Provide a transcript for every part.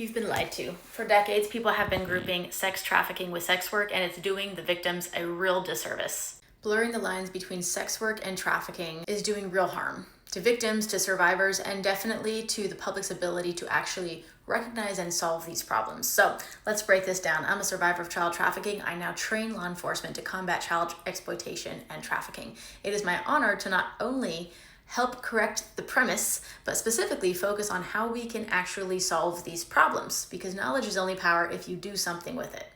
You've been lied to. For decades, people have been grouping sex trafficking with sex work, and it's doing the victims a real disservice. Blurring the lines between sex work and trafficking is doing real harm to victims, to survivors, and definitely to the public's ability to actually recognize and solve these problems. So let's break this down. I'm a survivor of child trafficking. I now train law enforcement to combat child exploitation and trafficking. It is my honor to not only help correct the premise, but specifically focus on how we can actually solve these problems, because knowledge is only power if you do something with it.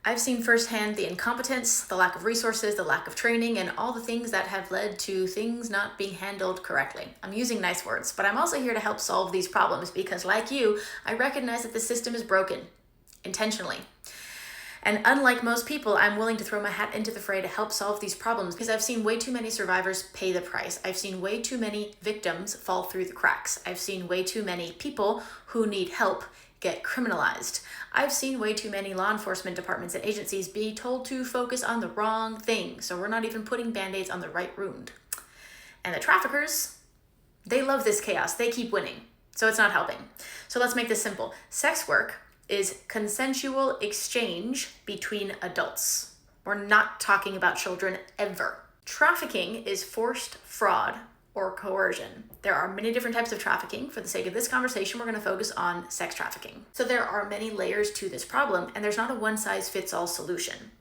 I've seen firsthand the incompetence, the lack of resources, the lack of training, and all the things that have led to things not being handled correctly. I'm using nice words, but I'm also here to help solve these problems because, like you, I recognize that the system is broken, intentionally. And unlike most people, I'm willing to throw my hat into the fray to help solve these problems because I've seen way too many survivors pay the price. I've seen way too many victims fall through the cracks. I've seen way too many people who need help get criminalized. I've seen way too many law enforcement departments and agencies be told to focus on the wrong thing, so we're not even putting band-aids on the right wound. And the traffickers, they love this chaos. They keep winning, so it's not helping. So let's make this simple. Sex work is consensual exchange between adults. We're not talking about children ever. Trafficking is forced fraud or coercion. There are many different types of trafficking. For the sake of this conversation, we're going to focus on sex trafficking. So there are many layers to this problem, and there's not a one-size-fits-all solution.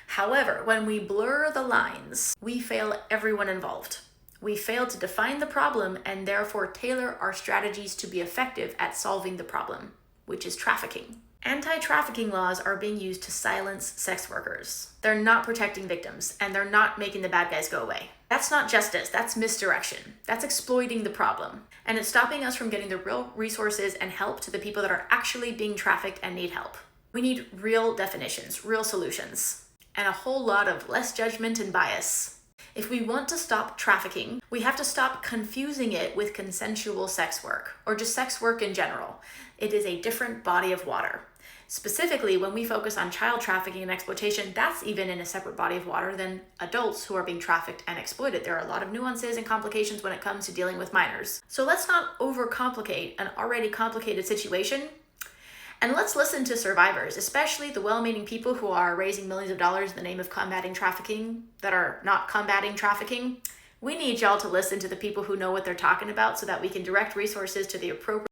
However, when we blur the lines, we fail everyone involved. We fail to define the problem and therefore tailor our strategies to be effective at solving the problem, which is trafficking. Anti-trafficking laws are being used to silence sex workers. They're not protecting victims, and they're not making the bad guys go away. That's not justice, that's misdirection. That's exploiting the problem. And it's stopping us from getting the real resources and help to the people that are actually being trafficked and need help. We need real definitions, real solutions, and a whole lot of less judgment and bias. If we want to stop trafficking, we have to stop confusing it with consensual sex work, or just sex work in general. It is a different body of water. Specifically, when we focus on child trafficking and exploitation, that's even in a separate body of water than adults who are being trafficked and exploited. There are a lot of nuances and complications when it comes to dealing with minors. So let's not overcomplicate an already complicated situation. And let's listen to survivors, especially the well-meaning people who are raising millions of dollars in the name of combating trafficking that are not combating trafficking. We need y'all to listen to the people who know what they're talking about so that we can direct resources to the appropriate